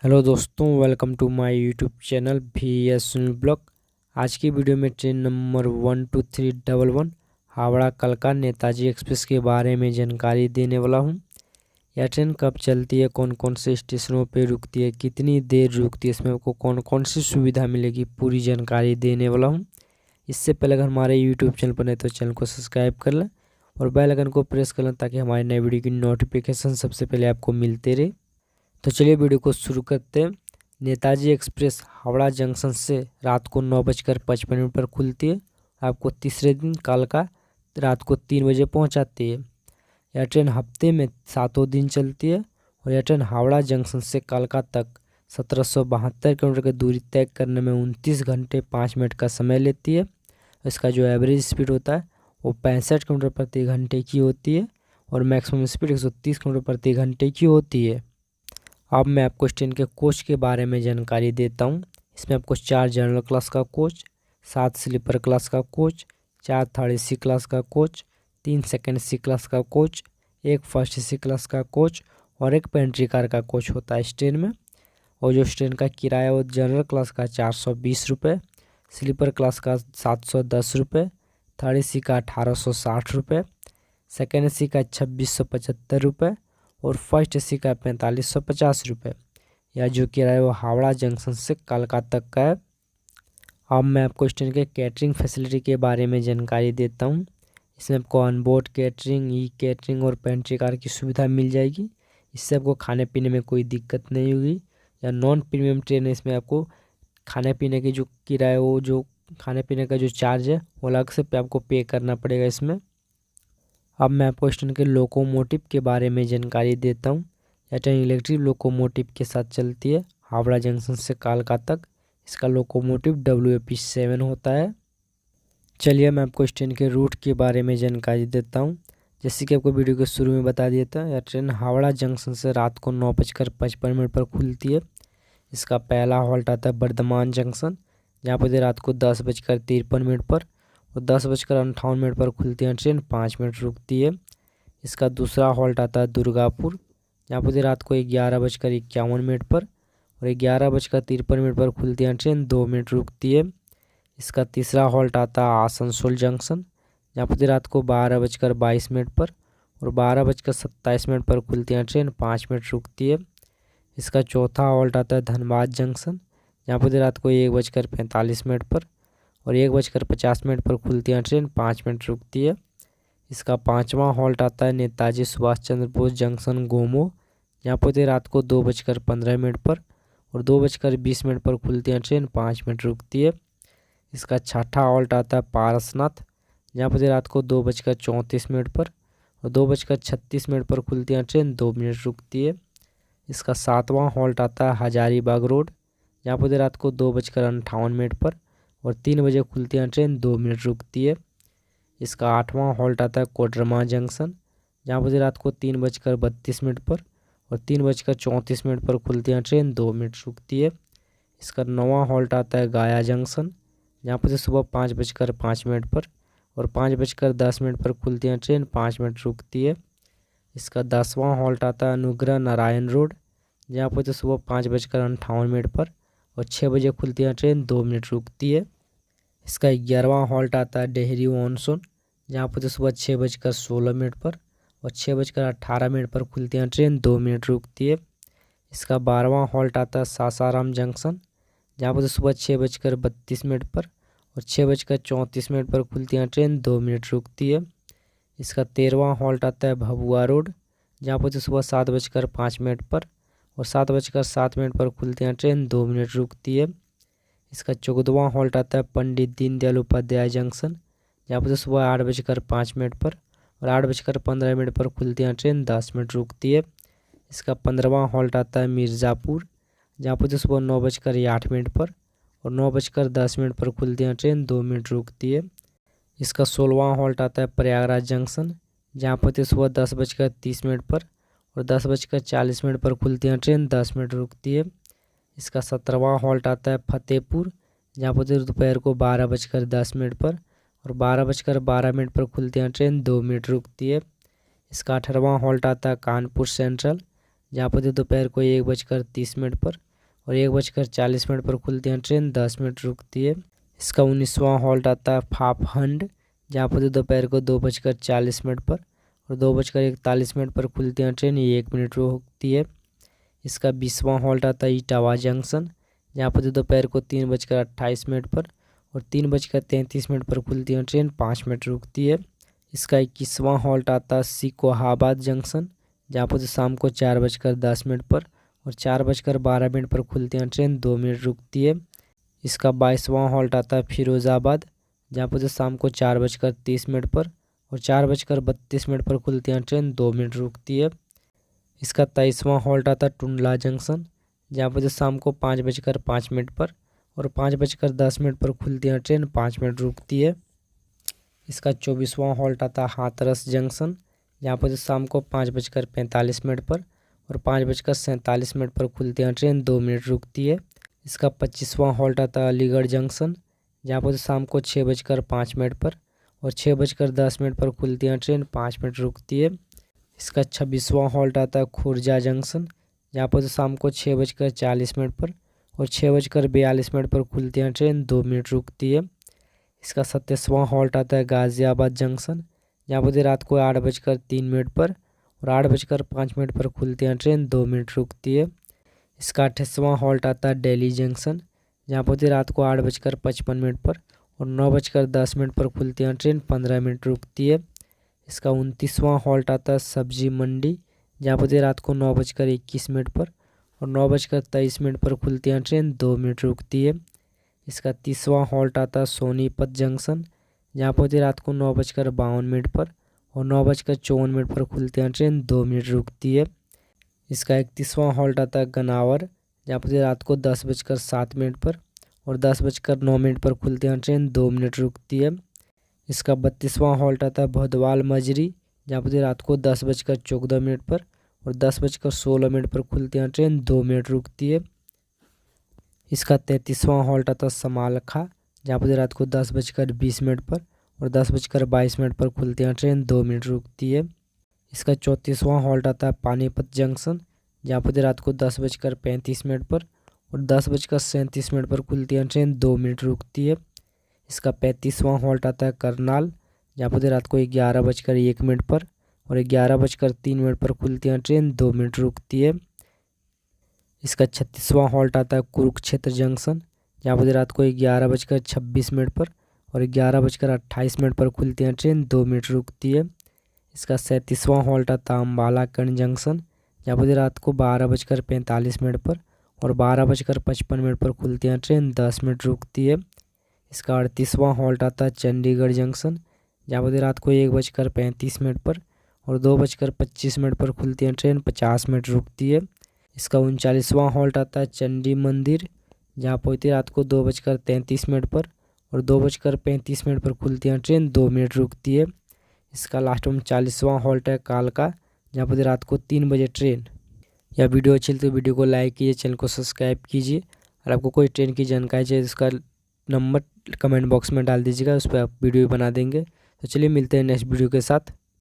Hello दोस्तों, welcome to my YouTube channel VS Sunil blog. आज की वीडियो में ट्रेन नंबर 12311 हावड़ा कलका नेताजी एक्सप्रेस के बारे में जानकारी देने वाला हूं। यह ट्रेन कब चलती है, कौन कौन से स्टेशनों पे रुकती है, कितनी देर रुकती है, इसमें आपको कौन कौन सी सुविधा मिलेगी, पूरी जानकारी देने वाला हूँ। इससे पहले अगर हमारे यूट्यूब चैनल पर नहीं तो चैनल को सब्सक्राइब कर लें और बेल आइकन को प्रेस कर लें ताकि हमारी नई वीडियो की नोटिफिकेशन सबसे पहले आपको मिलते रहे। तो चलिए वीडियो को शुरू करते हैं। नेताजी एक्सप्रेस हावड़ा जंक्शन से रात को 9:55 पर खुलती है। आपको तीसरे दिन कालका रात को 3 बजे पहुंचाती है। यह ट्रेन हफ्ते में 7 दिन चलती है और यह ट्रेन हावड़ा जंक्शन से कालका तक 1772 किलोमीटर की दूरी तय करने में 29 घंटे 5 मिनट का समय लेती है। इसका जो एवरेज स्पीड होता है वो 65 किलोमीटर प्रति घंटे की होती है और मैक्सिमम स्पीड 130 किलोमीटर प्रति घंटे की होती है। अब मैं आपको इस ट्रेन के कोच के बारे में जानकारी देता हूँ। इसमें आपको 4 जनरल क्लास का कोच, 7 स्लीपर क्लास का कोच, 4 थर्ड AC क्लास का कोच, 3 सेकंड AC क्लास का कोच, 1 फर्स्ट AC क्लास का कोच और 1 पेंट्री कार का कोच होता है इस ट्रेन में। और जो इस ट्रेन का किराया वो जनरल क्लास का 420 रुपये, स्लीपर क्लास का 710 रुपये, थर्ड AC का 1860 रुपये, सेकेंड AC का 2675 रुपये और फर्स्ट AC का 4550 रुपये। या जो किराया वो हावड़ा जंक्शन से कालका तक का है। अब मैं आपको इस ट्रेन के कैटरिंग फैसिलिटी के बारे में जानकारी देता हूँ। इसमें आपको ऑनबोर्ड कैटरिंग, कैटरिंग और पेंट्री कार की सुविधा मिल जाएगी। इससे आपको खाने पीने में कोई दिक्कत नहीं होगी। या नॉन प्रीमियम ट्रेन है, इसमें आपको खाने पीने की जो किराया वो जो खाने पीने का जो चार्ज है वो अलग से आपको पे करना पड़ेगा इसमें। अब मैं आपको इस ट्रेन के लोकोमोटिव के बारे में जानकारी देता हूँ। यह ट्रेन इलेक्ट्रिक लोकोमोटिव के साथ चलती है हावड़ा जंक्शन से कालका तक। इसका लोकोमोटिव WAP7 होता है। चलिए मैं आपको इस ट्रेन के रूट के बारे में जानकारी देता हूँ। जैसे कि आपको वीडियो के शुरू में बता दिया था, यह ट्रेन हावड़ा जंक्शन से रात को 9:55 पर खुलती है। इसका पहला हॉल्ट आता है बर्धमान जंक्शन, जहाँ पर रात को 10:53 पर और 10:58 पर खुलती है ट्रेन, 5 मिनट रुकती है। इसका दूसरा हॉल्ट आता है दुर्गापुर, जहाँ पर रात को 11:51 पर और 11:53 पर खुलती है ट्रेन, 2 मिनट रुकती है। इसका तीसरा हॉल्ट आता है आसनसोल जंक्शन, जहाँ पर रात को 12:22 पर और 12:27 पर खुलती है ट्रेन, 5 मिनट रुकती है। इसका चौथा हॉल्ट आता है धनबाद जंक्शन, जहाँ पर रात को 1:45 पर और 1:50 पर खुलती है ट्रेन, 5 मिनट रुकती है। इसका पांचवा हॉल्ट आता है नेताजी सुभाष चंद्र बोस जंक्शन गोमो, जहाँ पर रात को 2:15 पर और 2:20 पर खुलती है ट्रेन, 5 मिनट रुकती है। इसका छठा हॉल्ट आता है पारसनाथ, जहाँ पर रात को 2:34 पर और 2:36 पर खुलती है ट्रेन, 2 मिनट रुकती है। इसका सातवां हॉल्ट आता है हजारीबाग रोड, जहाँ पर रात को 2:58 पर और 3 बजे खुलती है ट्रेन, 2 मिनट रुकती है। इसका आठवां हॉल्ट आता है कोडरमा जंक्शन, जहाँ पर रात को 3:32 पर और 3:34 पर खुलती है ट्रेन, 2 मिनट रुकती है। इसका नौवां हॉल्ट आता है गया जंक्शन, जहाँ पर सुबह 5:05 पर और 5:10 पर खुलती है ट्रेन, 5 मिनट रुकती है। इसका 10वां हॉल्ट आता है अनुग्रह नारायण रोड, जहाँ पर सुबह 5:58 पर और 6 बजे खुलती है ट्रेन, 2 मिनट रुकती है। इसका 11वां हॉल्ट आता है डेहरी ऑनसोन, जहाँ पर सुबह 6:16 पर और 6:18 पर खुलती है ट्रेन, 2 मिनट रुकती है। इसका 12वां हॉल्ट आता है सासाराम जंक्शन, जहाँ पर सुबह 6:32 पर और 6:34 पर खुलती है ट्रेन, 2 मिनट रुकती है। इसका 13वां हॉल्ट आता है भभुआ रोड, जहाँ पर सुबह 7:05 पर और 7:07 पर खुलती है ट्रेन, 2 मिनट रुकती है। इसका 14वां हॉल्ट आता है पंडित दीनदयाल उपाध्याय जंक्शन, जहाँ पर सुबह 8:05 पर और 8:15 पर खुलती है ट्रेन, 10 मिनट रुकती है। इसका 15वां हॉल्ट आता है मिर्ज़ापुर, जहाँ पर सुबह 9:08 पर और 9:10 पर खुलती है ट्रेन, 2 मिनट रुकती है। इसका 16वां हॉल्ट आता है प्रयागराज जंक्शन, जहाँ पर सुबह 10:30 पर और 10:40 पर खुलती है ट्रेन, 10 मिनट रुकती है। इसका 17वां हॉल्ट आता है फतेहपुर, जहाँ पर दोपहर को 12:10 पर और 12:12 पर खुलती है ट्रेन, 2 मिनट रुकती है। इसका 18वां हॉल्ट आता है कानपुर सेंट्रल, जहाँ पर दोपहर को 1:30 पर और 1:40 पर खुलती है ट्रेन, 10 मिनट रुकती है। इसका 19वां हॉल्ट आता है फाफहंड, जहाँ पर दोपहर को 2:40 पर और 2:41 पर खुलती है ट्रेन, ये 1 मिनट रुकती है। इसका 20वां हॉल्ट आता है इटावा जंक्शन, जहाँ पर दोपहर को 3:28 पर और 3:33 पर खुलती है ट्रेन, 5 मिनट रुकती है। इसका 21वां हॉल्ट आता है सिकोहाबाद जंक्शन, जहाँ पर शाम को 4:10 पर और 4:12 पर खुलती है ट्रेन, 2 मिनट रुकती है। इसका 22वां हॉल्ट आता है फिरोज़ाबाद, जहाँ पर शाम को 4:30 पर और 4:32 पर खुलती है ट्रेन, 2 मिनट रुकती है। इसका 23वां हॉल्ट आता है टुंडला जंक्शन, जहाँ पर शाम को 5:05 पर और 5:10 पर खुलती है ट्रेन, 5 मिनट रुकती है। इसका 24वां हॉल्ट आता है हाथरस जंक्शन, जहाँ पर शाम को 5:45 पर और 5:47 पर खुलती है ट्रेन, 2 मिनट रुकती है। इसका 25वां हॉल्ट आता है अलीगढ़ जंक्शन, जहाँ पर शाम को 6:05 पर और 6:10 पर खुलती है ट्रेन, 5 मिनट रुकती है। इसका 26वां हॉल्ट आता है खुर्जा जंक्शन, जहाँ पर शाम को 6:40 पर और 6:42 पर खुलती है ट्रेन, 2 मिनट रुकती है। इसका 27वां हॉल्ट आता है गाज़ियाबाद जंक्शन, जहाँ पर रात को 8:03 पर और 8:05 पर खुलती है ट्रेन, 2 मिनट रुकती है। इसका 28वां हॉल्ट आता है दिल्ली जंक्शन, जहाँ पर रात को 8:55 पर और 9:10 पर खुलती है ट्रेन, 15 मिनट रुकती है। इसका 29वां हॉल्ट आता है सब्जी मंडी, जहाँ पर रात को 9:21 पर और 9:23 पर खुलती है ट्रेन, 2 मिनट रुकती है। इसका 30वां हॉल्ट आता है सोनीपत जंक्शन, जहाँ पर रात को 9:52 पर और 9:54 पर खुलती है ट्रेन, 2 मिनट रुकती है। इसका 31वां हॉल्ट आता है गनावर, जहाँ पर रात को 10:07 पर और 10:09 पर खुलती है ट्रेन, 2 मिनट रुकती है। इसका 32वां हॉल्ट आता है भदवाल मजरी, जहाँ पर रात को 10:14 पर और 10:16 पर खुलती है ट्रेन, 2 मिनट रुकती है। इसका 33वां हॉल्ट आता है समालखा, जहाँ पर रात को 10:20 पर और 10:22 पर खुलती है ट्रेन, 2 मिनट रुकती है। इसका 34वां हॉल्ट आता है पानीपत जंक्शन, जहाँ पर रात को 10:35 पर और 10:37 पर खुलती है ट्रेन, 2 मिनट रुकती है। इसका 35वां हॉल्ट आता है करनाल, जहाँ पर रात को 11:01 पर और 11:03 पर खुलती है ट्रेन, 2 मिनट रुकती है। इसका 36वां हॉल्ट आता है कुरुक्षेत्र जंक्शन, जहाँ पर रात को 11:26 पर और 11:28 पर खुलती है ट्रेन, 2 मिनट रुकती है। इसका 37वां हॉल्ट आता है अम्बाला कर्ण जंक्शन, जहाँ पर रात को 12:45 पर और 12:55 पर खुलती है ट्रेन, 10 मिनट रुकती है। इसका 38वां हॉल्ट आता है चंडीगढ़ जंक्शन, जहाँ पर रात को 1:35 पर और 2:25 पर खुलती है ट्रेन, 50 मिनट रुकती है। इसका 39वां हॉल्ट आता है चंडी मंदिर, जहाँ पर रात को 2:33 पर और 2:35 पर खुलती है ट्रेन, 2 मिनट रुकती है। इसका लास्ट में 40वां हॉल्ट है कालका, जहाँ पर रात को 3 बजे ट्रेन। यह वीडियो अच्छी लगी तो वीडियो को लाइक कीजिए, चैनल को सब्सक्राइब कीजिए और आपको कोई ट्रेन की जानकारी चाहिए उसका नंबर कमेंट बॉक्स में डाल दीजिएगा, उस पर आप वीडियो बना देंगे। तो चलिए मिलते हैं नेक्स्ट वीडियो के साथ।